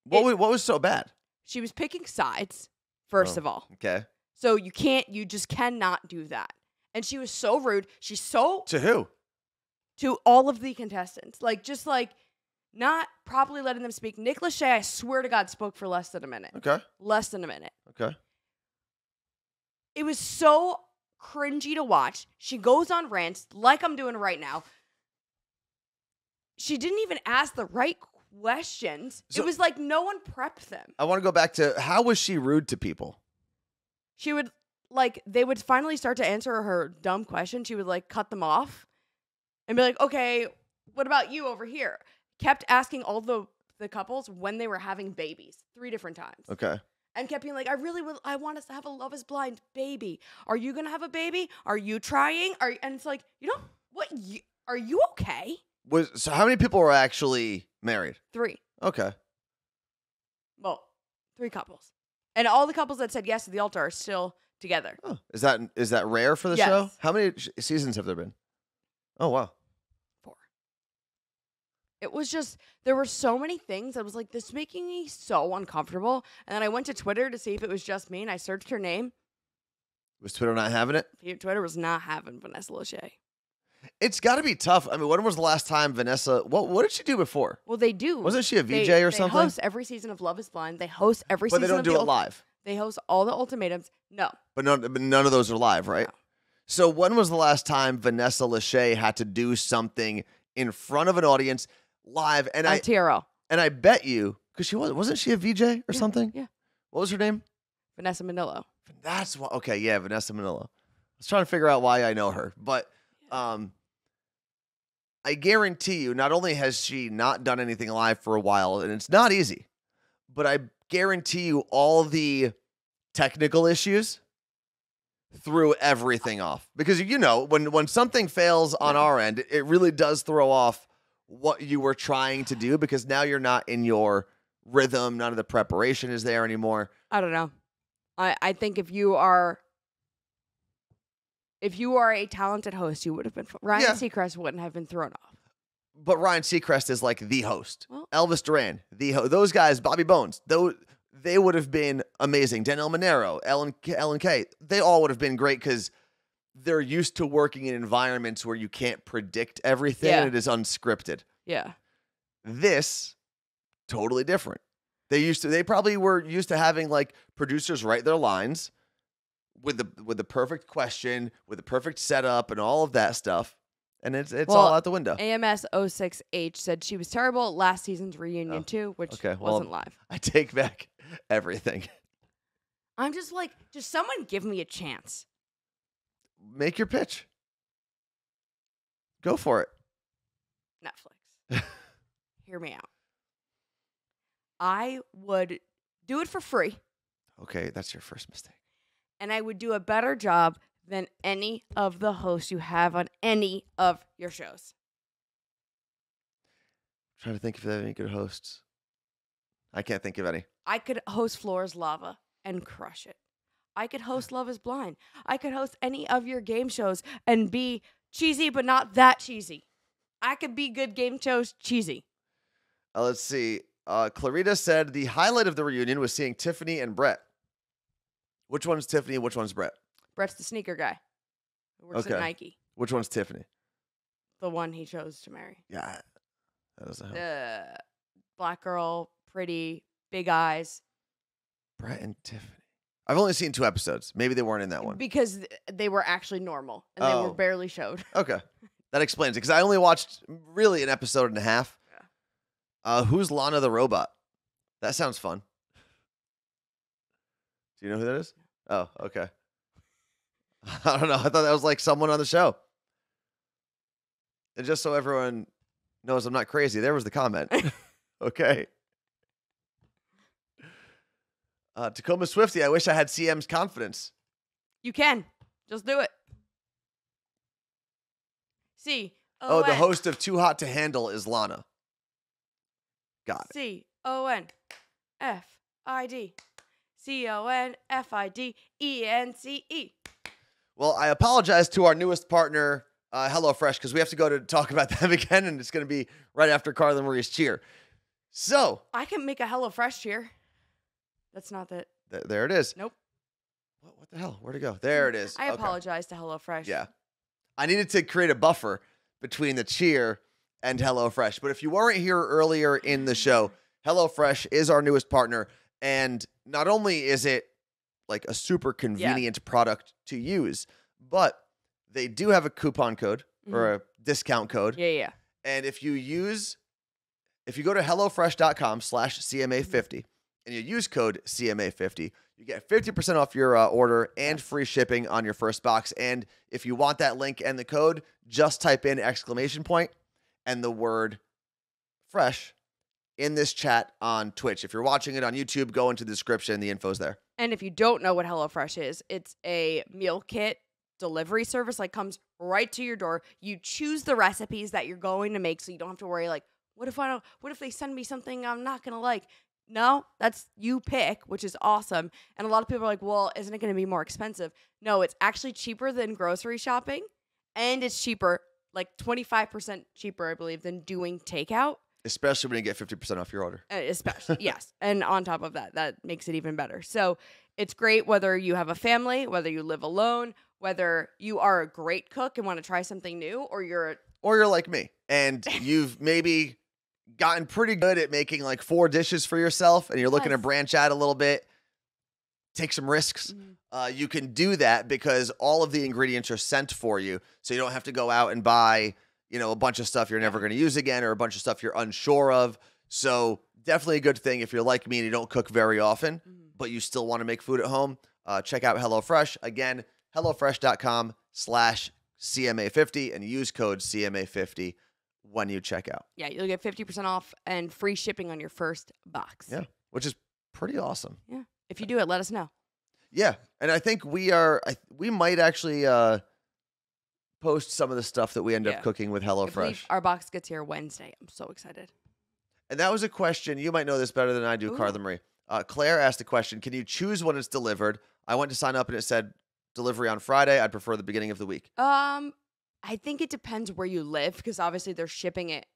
What was so bad? She was picking sides, first of all. Okay. So you just cannot do that. And she was so rude. To who? To all of the contestants. Not properly letting them speak. Nick Lachey, I swear to God, spoke for less than a minute. Okay. Less than a minute. Okay. It was so cringy to watch. She goes on rants like I'm doing right now. She didn't even ask the right questions. It was like no one prepped them. I want to go back to, how was she rude to people? She would like they would finally start to answer her dumb question, she would like cut them off and be like, okay, what about you over here? Kept asking all the couples when they were having babies 3 different times. Okay. And kept being like, I want us to have a Love is Blind baby. Are you going to have a baby? Are you trying? And it's like, are you okay? So how many people were actually married? 3. Okay. Well, 3 couples. And all the couples that said yes to the altar are still together. Oh, is that rare for the Yes. show? How many seasons have there been? Oh, wow. 4. It was just, there were so many things. I was like, this is making me so uncomfortable. And then I went to Twitter to see if it was just me, and I searched her name. Was Twitter not having it? Twitter was not having Vanessa Lachey. It's got to be tough. I mean, when was the last time Vanessa? What did she do before? Well, they do. Wasn't she a VJ or something? They host every season of Love is Blind. They host every But season they don't do it live. They host all the ultimatums. No. But none of those are live, right? No. So when was the last time Vanessa Lachey had to do something in front of an audience live? And TRL. And I bet you, because she wasn't she a VJ or something? Yeah. What was her name? Vanessa Manillo. That's why. Okay, yeah, Vanessa Manillo. I was trying to figure out why I know her, but I guarantee you, not only has she not done anything live for a while, and it's not easy, but I guarantee you all the technical issues threw everything off. Because, when something fails on our end, it really does throw off what you were trying to do, because now you're not in your rhythm. None of the preparation is there anymore. I don't know. I think if you are a talented host, you would have been. Ryan Seacrest wouldn't have been thrown off. But Ryan Seacrest is like the host. Well, Elvis Duran, those guys, Bobby Bones, they would have been amazing. Danielle Monero, Ellen Kay, they all would have been great because they're used to working in environments where you can't predict everything and it is unscripted. Yeah. This, totally different. They probably were used to having like producers write their lines with the perfect question, with the perfect setup and all of that stuff. And it's all out the window. AMS 06H said she was terrible at last season's reunion too, which wasn't live. I take back everything. I'm just like, just someone give me a chance. Make your pitch. Go for it. Netflix. Hear me out. I would do it for free. Okay, that's your first mistake. And I would do a better job than any of the hosts you have on any of your shows. I'm trying to think if there are any good hosts. I can't think of any. I could host Floor's Lava and crush it. I could host Love is Blind. I could host any of your game shows and be cheesy, but not that cheesy. I could be good game shows cheesy. Let's see. Clarita said the highlight of the reunion was seeing Tiffany and Brett. Which one's Tiffany and which one's Brett? Brett's the sneaker guy who works at Nike. Which one's Tiffany? The one he chose to marry. Yeah. That doesn't help. Black girl, pretty, big eyes. Brett and Tiffany. I've only seen 2 episodes. Maybe they weren't in that one. Because they were actually normal and they were barely showed. Okay. That explains it. Because I only watched really an episode and a half. Yeah. Who's Lana the Robot? That sounds fun. Do you know who that is? Oh, okay. I don't know. I thought that was like someone on the show. And just so everyone knows I'm not crazy, there was the comment. Okay. Tacoma Swifty, I wish I had CM's confidence. You can. Just do it. C. Oh, the host of Too Hot to Handle is Lana. Got it. CONFID. CONFIDENCE. Well, I apologize to our newest partner, HelloFresh, because we have to go to talk about them again, and it's going to be right after Carla Marie's cheer. So I can make a HelloFresh cheer. That's not that. There it is. Nope. What the hell? Where'd it go? There it is. I apologize to HelloFresh. Yeah. I needed to create a buffer between the cheer and HelloFresh. But if you weren't here earlier in the show, HelloFresh is our newest partner. And not only is it like a super convenient product to use, but they do have a coupon code or a discount code. Yeah. And if you go to HelloFresh.com/CMA50 and you use code CMA50, You get 50% off your order and free shipping on your first box. And if you want that link and the code, just type in ! and the word fresh in this chat on Twitch. If you're watching it on YouTube, go into the description. The info's there. And if you don't know what HelloFresh is, it's a meal kit delivery service. Like, comes right to your door. You choose the recipes that you're going to make, so you don't have to worry. Like, what if they send me something I'm not gonna like? No, that's you pick, which is awesome. And a lot of people are like, well, isn't it going to be more expensive? No, it's actually cheaper than grocery shopping, and it's cheaper, like 25% cheaper, I believe, than doing takeout. Especially when you get 50% off your order. Especially, yes. And on top of that, that makes it even better. So it's great whether you have a family, whether you live alone, whether you are a great cook and want to try something new, or you're like me, and you've maybe gotten pretty good at making like 4 dishes for yourself, and you're looking to branch out a little bit, take some risks. You can do that because all of the ingredients are sent for you, so you don't have to go out and buy, a bunch of stuff you're never going to use again, or a bunch of stuff you're unsure of. So definitely a good thing if you're like me and you don't cook very often, but you still want to make food at home. Check out HelloFresh. Again, HelloFresh.com/CMA50 and use code CMA50 when you check out. Yeah, you'll get 50% off and free shipping on your first box. Yeah, which is pretty awesome. Yeah. If you do it, let us know. Yeah, and I think we might actually post some of the stuff that we end up cooking with HelloFresh. Our box gets here Wednesday. I'm so excited. And that was a question. You might know this better than I do, Carla Marie. Claire asked a question. Can you choose when it's delivered? I went to sign up and it said delivery on Friday. I'd prefer the beginning of the week. I think it depends where you live, because obviously they're shipping it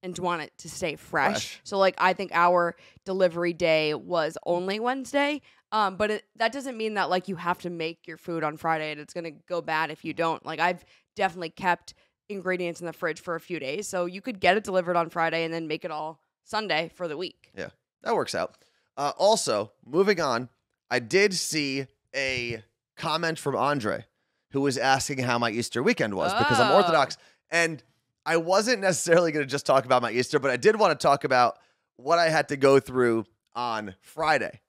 and want it to stay fresh. So like, I think our delivery day was only Wednesday. But that doesn't mean that like you have to make your food on Friday and it's going to go bad if you don't. Like, I've definitely kept ingredients in the fridge for a few days. So you could get it delivered on Friday and then make it all Sunday for the week. Yeah, that works out. Also, moving on, I did see a comment from Andre who was asking how my Easter weekend was because I'm Orthodox. And I wasn't necessarily going to just talk about my Easter, but I did want to talk about what I had to go through on Friday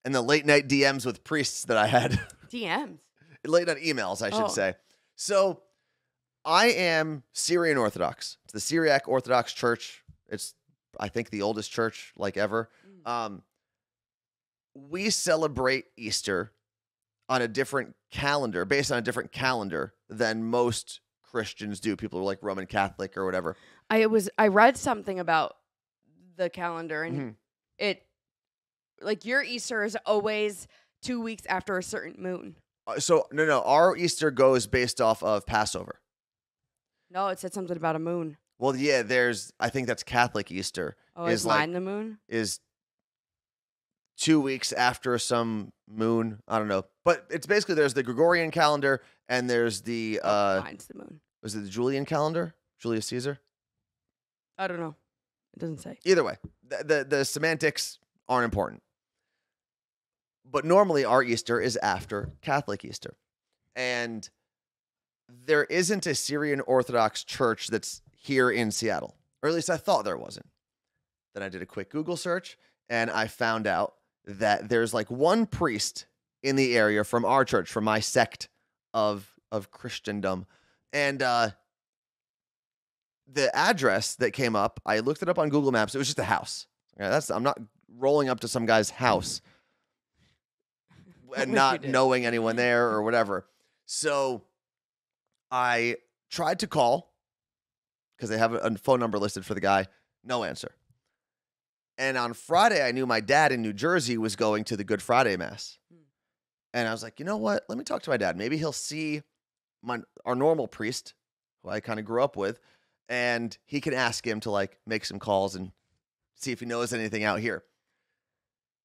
and the late night DMs with priests that I had. DMs? Late night emails, I should say. So I am Syrian Orthodox. It's the Syriac Orthodox Church. It's, I think, the oldest church like ever. We celebrate Easter on a different calendar, based on a different calendar than most Christians do. People are like Roman Catholic or whatever. I read something about the calendar, and it, like, your Easter is always 2 weeks after a certain moon. So no, our Easter goes based off of Passover. No, it said something about a moon. Well, yeah, I think that's Catholic Easter. Oh, is mine the moon? Is 2 weeks after some moon. I don't know. But it's basically, there's the Gregorian calendar and there's the mine's the moon. Was it the Julian calendar? Julius Caesar? I don't know. It doesn't say. Either way, the semantics aren't important. But normally our Easter is after Catholic Easter. And there isn't a Syrian Orthodox church that's here in Seattle. Or at least I thought there wasn't. Then I did a quick Google search and I found out that there's like one priest in the area from our church, from my sect of Christendom. And the address that came up, I looked it up on Google Maps. It was just a house. I'm not rolling up to some guy's house and not knowing anyone there or whatever. So I tried to call because they have a phone number listed for the guy. No answer. And on Friday, I knew my dad in New Jersey was going to the Good Friday Mass. And I was like, you know what? Let me talk to my dad. Maybe he'll see our normal priest, who I kind of grew up with, and he can ask him to like make some calls and see if he knows anything out here.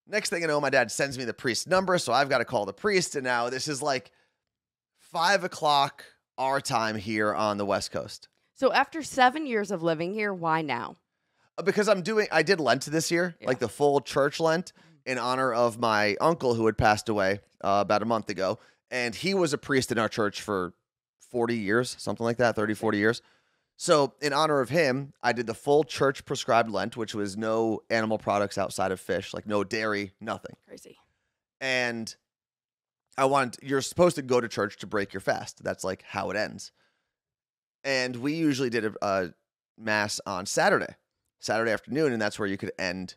Next thing I know, my dad sends me the priest's number, so I've got to call the priest. And now this is like 5 o'clock our time here on the West Coast. So after 7 years of living here, why now? Because I did Lent this year, like the full church Lent, in honor of my uncle who had passed away about a month ago. And he was a priest in our church for 40 years, something like that, 30, 40 years. So in honor of him, I did the full church prescribed Lent, which was no animal products outside of fish, like no dairy, nothing. Crazy. And you're supposed to go to church to break your fast. That's like how it ends. And we usually did a mass on Saturday afternoon, and that's where you could end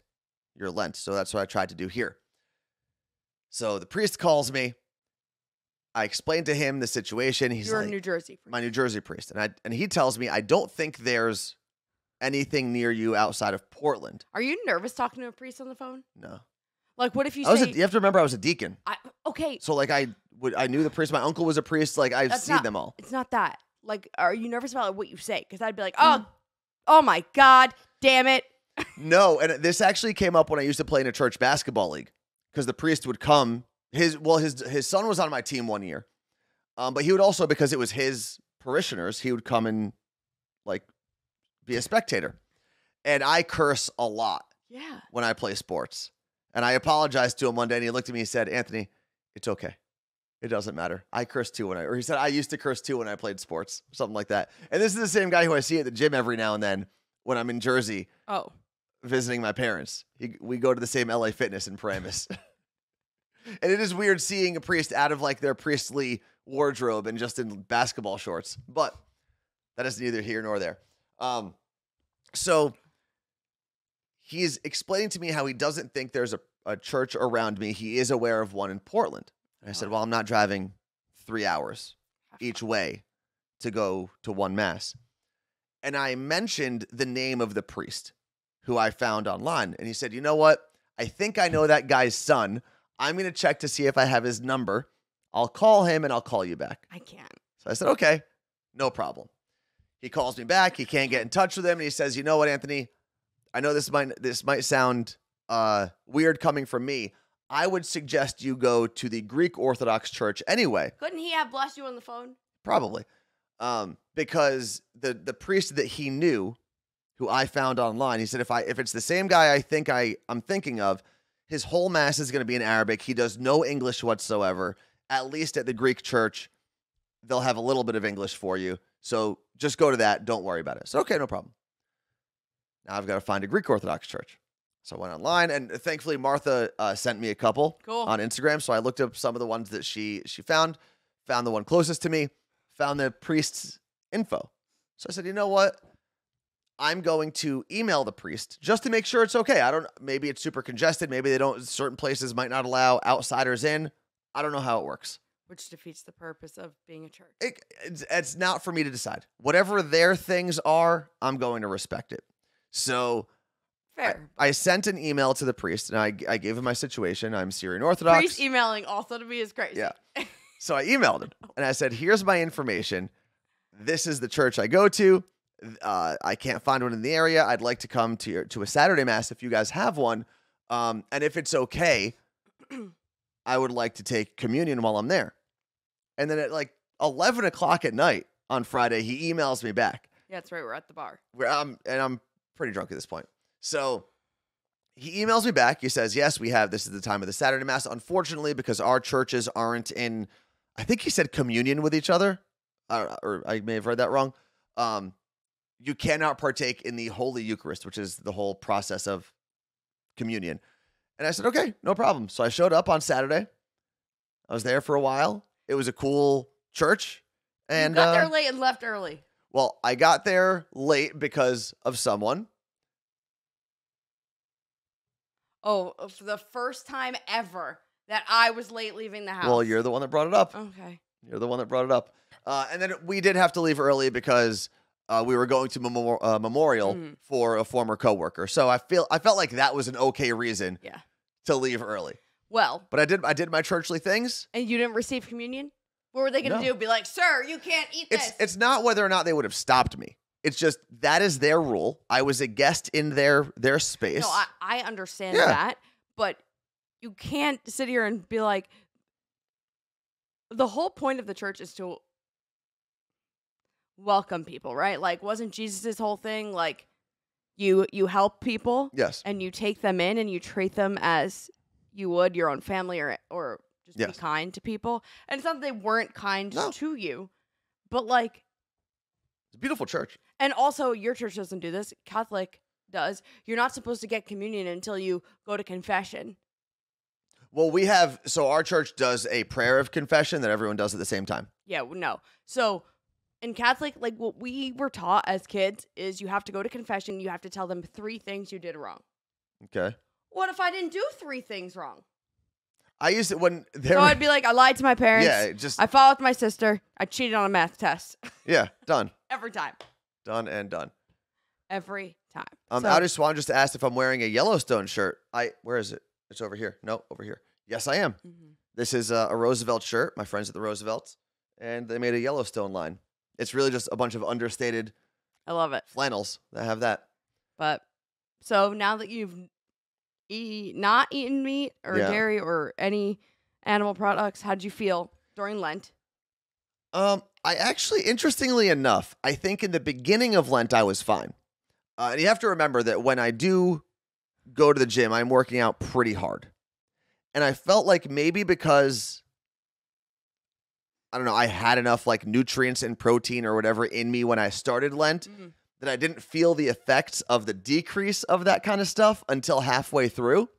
your Lent. So that's what I tried to do here. So the priest calls me. I explained to him the situation. He's You're like, a New Jersey priest. My New Jersey priest. And he tells me, I don't think there's anything near you outside of Portland. Are you nervous talking to a priest on the phone? No. Like, what if you you have to remember I was a deacon. Okay. So, like, I knew the priest. My uncle was a priest. Like, I've seen them all. It's not that. Like, are you nervous about what you say? Because I'd be like, oh my God, damn it. No, and this actually came up when I used to play in a church basketball league. Because the priest would come. His son was on my team one year. But he would also, because it was his parishioners, he would come and, like, be a spectator. And I curse a lot when I play sports. And I apologized to him one day, and he looked at me and said, Anthony, it's okay. It doesn't matter. I curse too or he said, I used to curse too when I played sports, something like that. And this is the same guy who I see at the gym every now and then when I'm in Jersey visiting my parents. We go to the same LA Fitness in Paramus. And it is weird seeing a priest out of like their priestly wardrobe and just in basketball shorts. But that is neither here nor there. So he's explaining to me how he doesn't think there's a church around me. He is aware of one in Portland. And I said, well, I'm not driving 3 hours each way to go to one mass. And I mentioned the name of the priest who I found online. And he said, you know what? I think I know that guy's son. I'm going to check to see if I have his number. I'll call him and I'll call you back. I can't. So I said, okay, no problem. He calls me back. He can't get in touch with him. And he says, you know what, Anthony? I know this might sound weird coming from me. I would suggest you go to the Greek Orthodox Church anyway. Couldn't he have blessed you on the phone? Probably. Because the priest that he knew, who I found online, he said, if it's the same guy I think I'm thinking of, his whole mass is going to be in Arabic. He does no English whatsoever. At least at the Greek church, they'll have a little bit of English for you. So just go to that. Don't worry about it. So, okay, no problem. Now I've got to find a Greek Orthodox church. So I went online, and thankfully Martha sent me a couple on Instagram. So I looked up some of the ones that she found the one closest to me, found the priest's info. So I said, you know what? I'm going to email the priest just to make sure it's okay. Maybe it's super congested. Maybe certain places might not allow outsiders in. I don't know how it works. Which defeats the purpose of being a church. It's not for me to decide. Whatever their things are, I'm going to respect it. So fair. I sent an email to the priest, and I gave him my situation. I'm Syrian Orthodox. Priest emailing also to me is crazy. Yeah. So I emailed him, and I said, here's my information. This is the church I go to. I can't find one in the area. I'd like to come to a Saturday mass if you guys have one. And if it's okay, I would like to take communion while I'm there. And then at like 11 o'clock at night on Friday, he emails me back. Yeah, that's right. We're at the bar. I'm pretty drunk at this point. So he emails me back. He says, yes, this is the time of the Saturday mass. Unfortunately, because our churches aren't in, I think he said communion with each other. Or I may have read that wrong. You cannot partake in the Holy Eucharist, which is the whole process of communion. And I said, okay, no problem. So I showed up on Saturday. I was there for a while. It was a cool church. And you got there late and left early. Well, I got there late because of someone. Oh, for the first time ever that I was late leaving the house. Well, you're the one that brought it up. Okay. You're the one that brought it up. And then we did have to leave early because we were going to memorial for a former coworker. So I felt like that was an okay reason to leave early. Well, but I did my churchly things. And you didn't receive communion? What were they going to do? Be like, sir, you can't eat this. It's not whether or not they would have stopped me. It's just that is their rule. I was a guest in their space. No, I understand that, but you can't sit here and be like, the whole point of the church is to welcome people, right? Like, wasn't Jesus' whole thing like you help people? Yes. And you take them in and you treat them as you would your own family or just be kind to people. And it's not that they weren't kind to you, but like, it's a beautiful church. And also, your church doesn't do this. Catholic does. You're not supposed to get communion until you go to confession. Well, so our church does a prayer of confession that everyone does at the same time. Yeah, no. So in Catholic, like what we were taught as kids is you have to go to confession. You have to tell them 3 things you did wrong. Okay. What if I didn't do 3 things wrong? I used it when So I'd be like, I lied to my parents. Yeah, I fought with my sister. I cheated on a math test. Yeah, done. Every time. Done and done. Every time. Outer Swan just asked if I'm wearing a Yellowstone shirt. Where is it? It's over here. No, over here. Yes, I am. Mm-hmm. This is a Roosevelt shirt. My friends at the Roosevelts, and they made a Yellowstone line. It's really just a bunch of understated. I love it. Flannels that have that. But so now that you've not eaten meat or dairy or any animal products, how'd you feel during Lent? I actually, interestingly enough, I think in the beginning of Lent I was fine. And you have to remember that when I do go to the gym, I'm working out pretty hard. And I felt like maybe because, I don't know, I had enough like nutrients and protein or whatever in me when I started Lent, that I didn't feel the effects of the decrease of that kind of stuff until halfway through.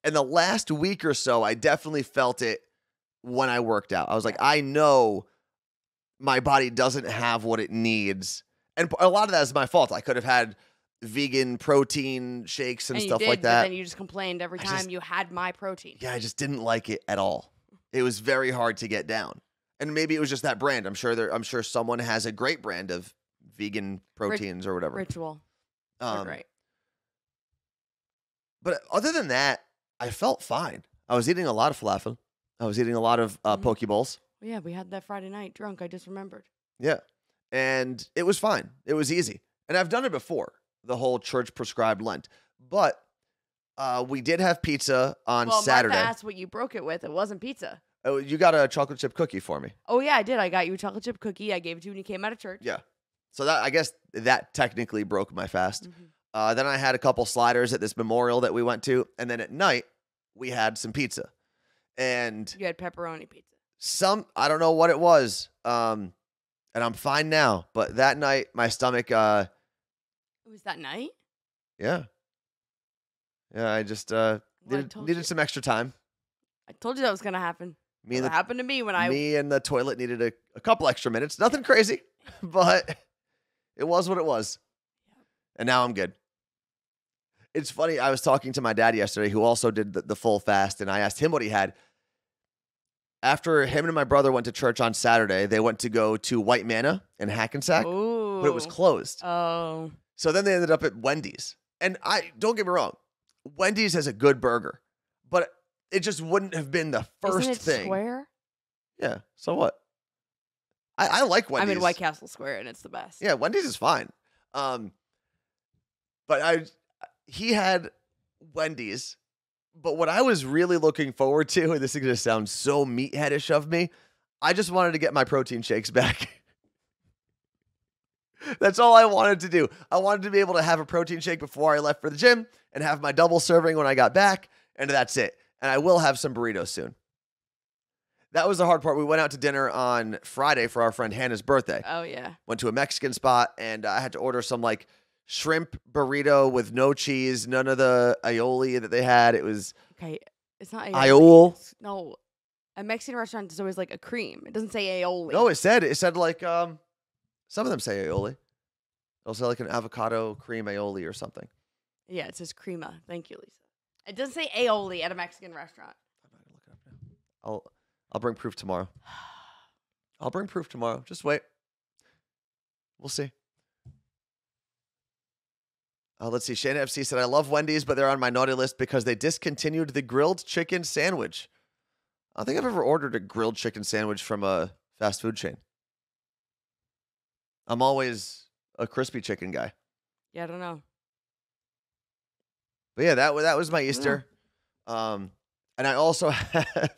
And the last week or so, I definitely felt it when I worked out. I was like, I know my body doesn't have what it needs. And a lot of that is my fault. I could have had vegan protein shakes and stuff like that. But then you just complained every time you had my protein. Yeah, I just didn't like it at all. It was very hard to get down. And maybe it was just that brand. I'm sure someone has a great brand of vegan proteins or whatever. Ritual. Right. But other than that, I felt fine. I was eating a lot of falafel. I was eating a lot of poke bowls. Well, yeah, we had that Friday night drunk. I just remembered. Yeah. And it was fine. It was easy. And I've done it before, the whole church prescribed Lent. But we did have pizza on Saturday. Martha asked what you broke it with. It wasn't pizza. Oh, you got a chocolate chip cookie for me. Oh, yeah, I did. I got you a chocolate chip cookie. I gave it to you when you came out of church. Yeah. So I guess that technically broke my fast. Then I had a couple sliders at this memorial that we went to. And then at night, we had some pizza. And you had pepperoni pizza. I don't know what it was. And I'm fine now. But that night, my stomach. It was that night? Yeah. Yeah, I just needed some extra time. I told you that was going to happen. It happened to me when Me and the toilet needed a couple extra minutes. Nothing crazy, but it was what it was. And now I'm good. It's funny. I was talking to my dad yesterday, who also did the full fast, and I asked him what he had. After him and my brother went to church on Saturday, they went to go to White Manna in Hackensack, but it was closed. Oh. So then they ended up at Wendy's. And don't get me wrong, Wendy's has a good burger, but it just wouldn't have been the first Isn't it thing. Square? Yeah. So what? I like Wendy's. I'm in White Castle Square, and it's the best. Yeah, Wendy's is fine. But he had Wendy's. But what I was really looking forward to, and this is going to sound so meatheadish of me, I just wanted to get my protein shakes back. That's all I wanted to do. I wanted to be able to have a protein shake before I left for the gym and have my double serving when I got back, and that's it. And I will have some burritos soon. That was the hard part. We went out to dinner on Friday for our friend Hannah's birthday. Oh, yeah. Went to a Mexican spot, and I had to order some, like, shrimp burrito with no cheese, none of the aioli that they had. It was... Okay, it's not aioli. Aioli. No. A Mexican restaurant is always, like, a cream. It doesn't say aioli. No, it said, like, some of them say aioli. It'll say, like, an avocado cream aioli or something. Yeah, it says crema. Thank you, Lisa. It doesn't say aioli at a Mexican restaurant. I'm not gonna look it up now. I'll bring proof tomorrow. I'll bring proof tomorrow. Just wait. We'll see. Let's see. Shana FC said, I love Wendy's, but they're on my naughty list because they discontinued the grilled chicken sandwich. I don't think I've ever ordered a grilled chicken sandwich from a fast food chain. I'm always a crispy chicken guy. Yeah, I don't know. But yeah, that was my Easter. And I also have,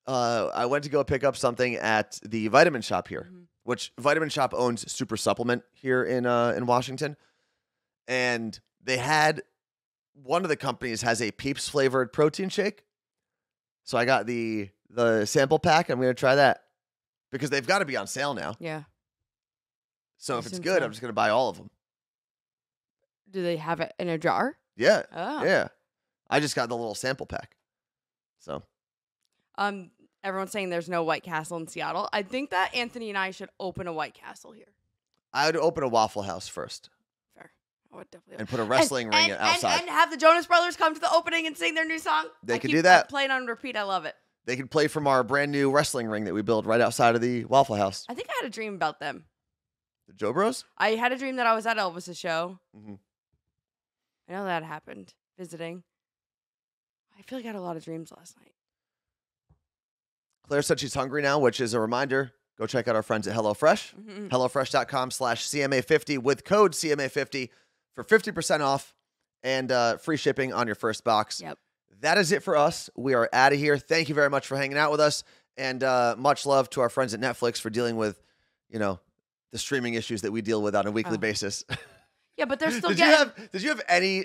I went to go pick up something at the Vitamin Shop here, which Vitamin Shop owns Super Supplement here in Washington. And they had, one of the companies has a Peeps flavored protein shake. So I got the sample pack. I'm going to try that because they've got to be on sale now. Yeah. So if it's good, I'm just going to buy all of them. Do they have it in a jar? Yeah. Oh. Yeah. I just got the little sample pack. So, everyone's saying there's no White Castle in Seattle. I think that Anthony and I should open a White Castle here. I would open a Waffle House first. Fair. I would definitely. And put a wrestling ring outside. And have the Jonas Brothers come to the opening and sing their new song. They could do that. Playing on repeat. I love it. They could play from our brand new wrestling ring that we built right outside of the Waffle House. I think I had a dream about them. The Joe Bros? I had a dream that I was at Elvis's show. Mm-hmm. I know that happened. Visiting. I feel like I had a lot of dreams last night. Claire said she's hungry now, which is a reminder. Go check out our friends at HelloFresh. Mm-hmm. HelloFresh.com/CMA50 with code CMA50 for 50% off and free shipping on your first box. Yep. That is it for us. We are out of here. Thank you very much for hanging out with us. And much love to our friends at Netflix for dealing with, the streaming issues that we deal with on a weekly basis. Yeah, but they're still Did you have any,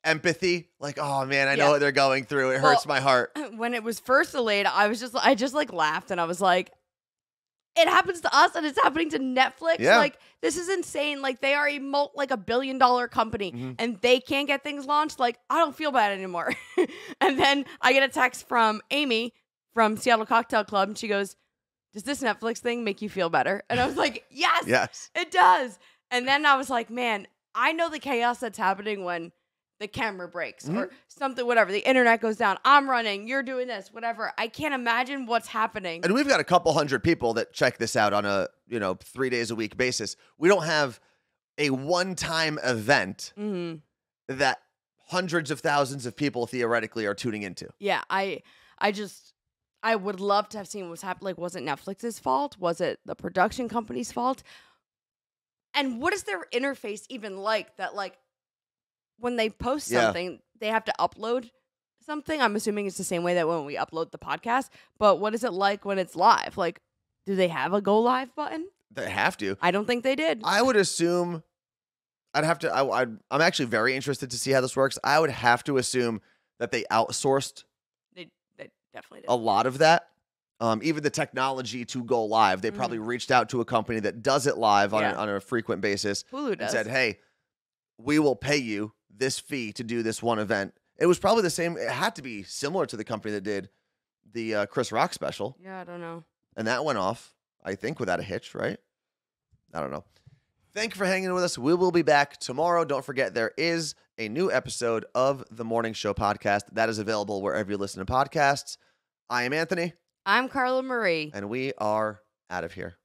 empathy? Oh, man, I know what they're going through. It hurts my heart. When it was first delayed, I just laughed and I was like, it happens to us and it's happening to Netflix. Yeah. This is insane. They are a billion-dollar company and they can't get things launched. I don't feel bad anymore. And then I get a text from Amy from Seattle Cocktail Club and she goes, does this Netflix thing make you feel better? And I was like, yes, it does. And then I was like, man, I know the chaos that's happening when the camera breaks or something, whatever. The internet goes down. I'm running. You're doing this, whatever. I can't imagine what's happening. And we've got a couple hundred people that check this out on a, 3 days a week basis. We don't have a one-time event that hundreds of thousands of people theoretically are tuning into. Yeah, I would love to have seen what's happened. Was it Netflix's fault? Was it the production company's fault? And what is their interface even like that, when they post something, they have to upload something? I'm assuming it's the same way that when we upload the podcast. But what is it like when it's live? Do they have a go live button? They have to. I don't think they did. I would assume I'd have to. I'm actually very interested to see how this works. I would have to assume that they outsourced. They definitely did. A lot of that. Even the technology to go live, they probably reached out to a company that does it live on a frequent basis. Hulu does. And said, hey, we will pay you this fee to do this one event. It was probably the same. It had to be similar to the company that did the Chris Rock special. Yeah, I don't know. And that went off, I think, without a hitch, right? I don't know. Thank you for hanging with us. We will be back tomorrow. Don't forget, there is a new episode of the Morning Show podcast that is available wherever you listen to podcasts. I am Anthony. I'm Carla Marie. And we are out of here.